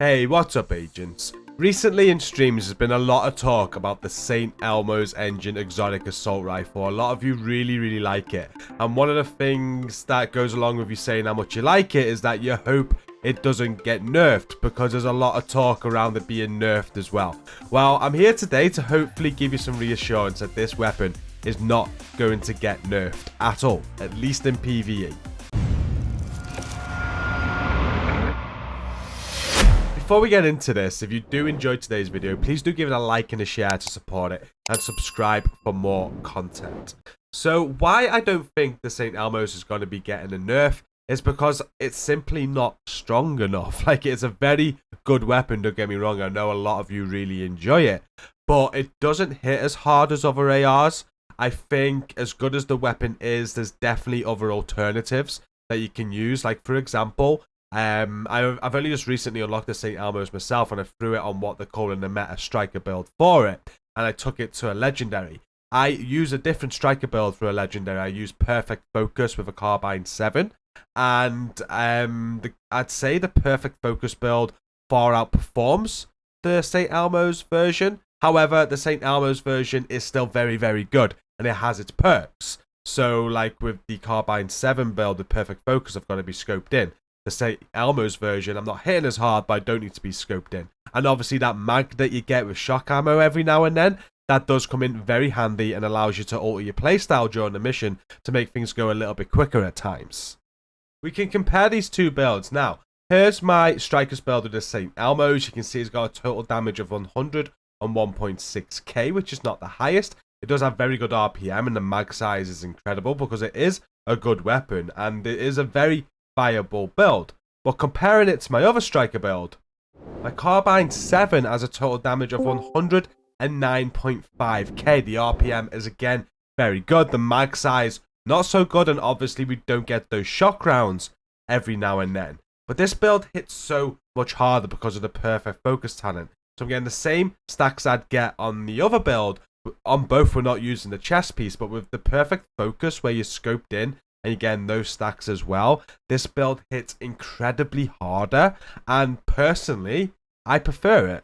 Hey, what's up, agents? Recently in streams there's been a lot of talk about the St. Elmo's engine exotic assault rifle. A lot of you really like it, and one of the things that goes along with you saying how much you like it is that you hope it doesn't get nerfed, because there's a lot of talk around it being nerfed as well. Well, I'm here today to hopefully give you some reassurance that this weapon is not going to get nerfed at all, at least in PvE. Before we get into this, if you do enjoy today's video, please do give it a like and a share to support it, and subscribe for more content. So why I don't think the St. Elmo's is going to be getting a nerf is because it's simply not strong enough. Like, it's a very good weapon, don't get me wrong, I know a lot of you really enjoy it, but it doesn't hit as hard as other ARs. I think as good as the weapon is, there's definitely other alternatives that you can use. Like, for example, I've only just recently unlocked the St. Elmo's myself, and I threw it on what they're calling the meta striker build for it, and I took it to a legendary. I use a different striker build for a legendary. I use perfect focus with a carbine 7, and I'd say the perfect focus build far outperforms the St. Elmo's version. However, the St. Elmo's version is still very good, and it has its perks. So like with the carbine 7 build, the perfect focus, I've got to be scoped in. The St. Elmo's version, I'm not hitting as hard, but I don't need to be scoped in. And obviously that mag that you get with shock ammo every now and then, that does come in very handy and allows you to alter your playstyle during the mission to make things go a little bit quicker at times. We can compare these two builds. Now, here's my striker's build with the St. Elmo's. You can see it's got a total damage of 101.6k, which is not the highest. It does have very good RPM, and the mag size is incredible because it is a good weapon and it is a very viable build. But comparing it to my other striker build, my carbine 7 has a total damage of 109.5k. The RPM is again very good. The mag size not so good, and obviously we don't get those shock rounds every now and then. But this build hits so much harder because of the perfect focus talent. So I'm getting the same stacks I'd get on the other build. On both we're not using the chest piece, but with the perfect focus where you're scoped in and you're getting those stacks as well, this build hits incredibly harder, and personally I prefer it.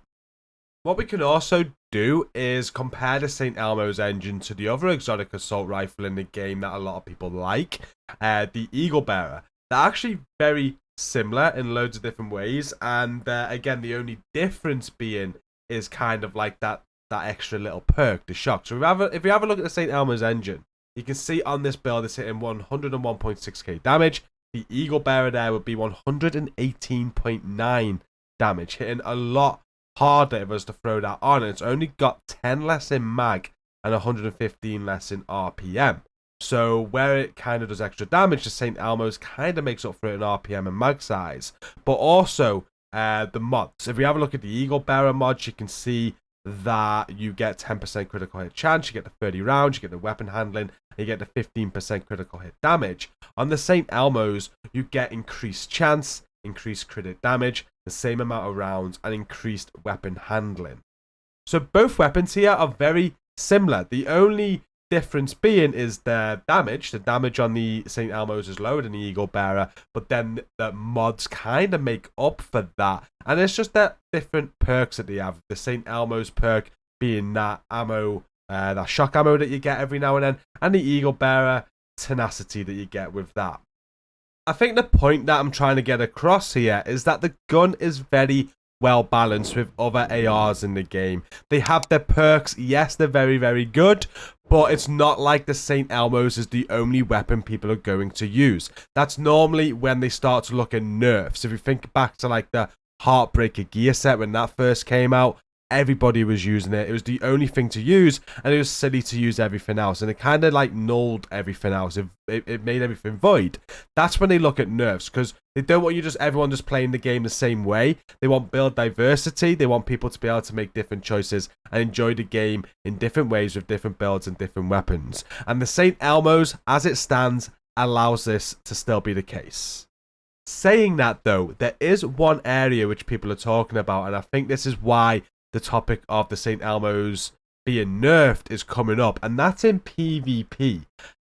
What we can also do is compare the St. Elmo's engine to the other exotic assault rifle in the game that a lot of people like, the Eagle Bearer. They're actually very similar in loads of different ways, and again, the only difference being is kind of like that extra little perk, the shock. So if we have a look at the St. Elmo's engine, you can see on this build it's hitting 101.6k damage. The Eagle Bearer there would be 118.9 damage, hitting a lot harder if I was to throw that on. It's only got 10 less in mag and 115 less in RPM. So where it kind of does extra damage, the St. Elmo's kind of makes up for it in RPM and mag size. But also the mods. If we have a look at the Eagle Bearer mods, you can see that you get 10% critical hit chance, you get the 30 rounds, you get the weapon handling, and you get the 15% critical hit damage. On the St. Elmo's, you get increased chance, increased crit damage, the same amount of rounds, and increased weapon handling. So both weapons here are very similar. The only difference being is the damage. The damage on the St. Elmo's is lower than the Eagle Bearer, but then the mods kind of make up for that. And it's just that different perks that they have. The St. Elmo's perk being that ammo, that shock ammo that you get every now and then, and the Eagle Bearer tenacity that you get with that. I think the point that I'm trying to get across here is that the gun is very well balanced with other ARs in the game. They have their perks, yes, they're very good, but it's not like the St. Elmo's is the only weapon people are going to use. That's normally when they start to look at nerfs. If you think back to like the Heartbreaker gear set when that first came out, everybody was using it. It was the only thing to use, and it was silly to use everything else, and it kind of like nulled everything else. It made everything void. That's when they look at nerfs, because they don't want everyone just playing the game the same way. They want build diversity. They want people to be able to make different choices and enjoy the game in different ways with different builds and different weapons. And the St. Elmo's, as it stands, allows this to still be the case. Saying that though, there is one area which people are talking about, and I think this is why the topic of the St. Elmo's being nerfed is coming up, and that's in PvP.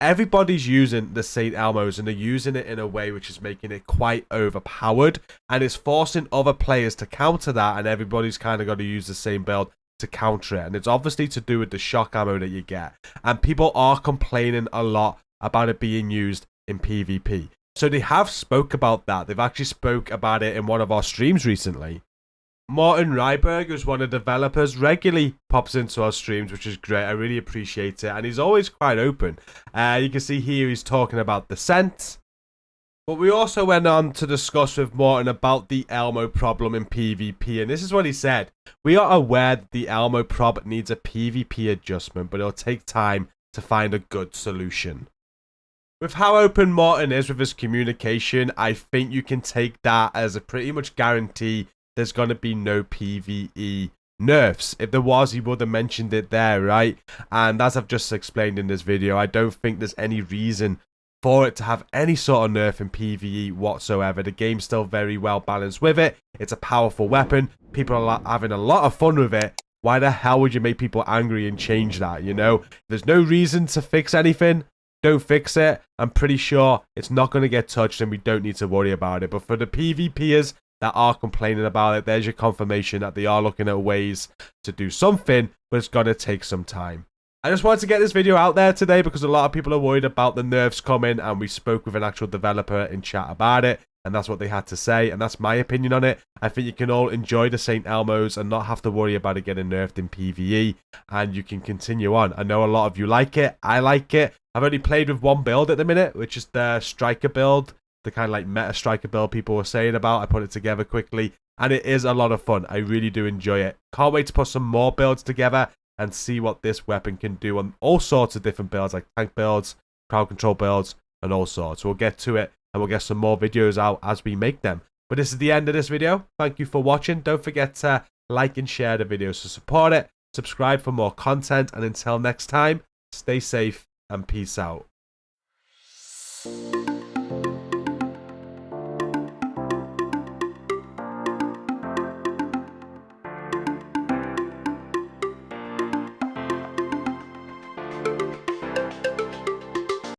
everybody's using the St. Elmos, and they're using it in a way which is making it quite overpowered, and it's forcing other players to counter that, and everybody's kind of got to use the same build to counter it. And it's obviously to do with the shock ammo that you get, and people are complaining a lot about it being used in PvP. So they have spoke about that. They've actually spoke about it in one of our streams recently. Martin Ryberg, who's one of the developers, regularly pops into our streams, which is great. I really appreciate it, and he's always quite open. You can see here he's talking about the scent. But we also went on to discuss with Martin about the Elmo problem in PvP, and this is what he said. We are aware that the Elmo prob needs a PvP adjustment, but it'll take time to find a good solution. With how open Martin is with his communication, I think you can take that as a pretty much guarantee there's going to be no PvE nerfs. If there was, he would have mentioned it there, right? And as I've just explained in this video, I don't think there's any reason for it to have any sort of nerf in PvE whatsoever. The game's still very well balanced with it. It's a powerful weapon. People are having a lot of fun with it. Why the hell would you make people angry and change that, you know? There's no reason to fix anything. Don't fix it. I'm pretty sure it's not going to get touched, and we don't need to worry about it. But for the PvPers that are complaining about it, there's your confirmation that they are looking at ways to do something, but it's going to take some time. I just wanted to get this video out there today because a lot of people are worried about the nerfs coming, and we spoke with an actual developer in chat about it, and that's what they had to say, and that's my opinion on it. I think you can all enjoy the St. Elmos and not have to worry about it getting nerfed in PvE, and you can continue on. I know a lot of you like it. I like it. I've only played with one build at the minute, which is the striker build, the kind of like meta striker build people were saying about. I put it together quickly, and it is a lot of fun. I really do enjoy it. Can't wait to put some more builds together and see what this weapon can do on all sorts of different builds, like tank builds, crowd control builds, and all sorts. We'll get to it, and we'll get some more videos out as we make them. But this is the end of this video. Thank you for watching. Don't forget to like and share the video to support it. Subscribe for more content, and until next time, stay safe and peace out.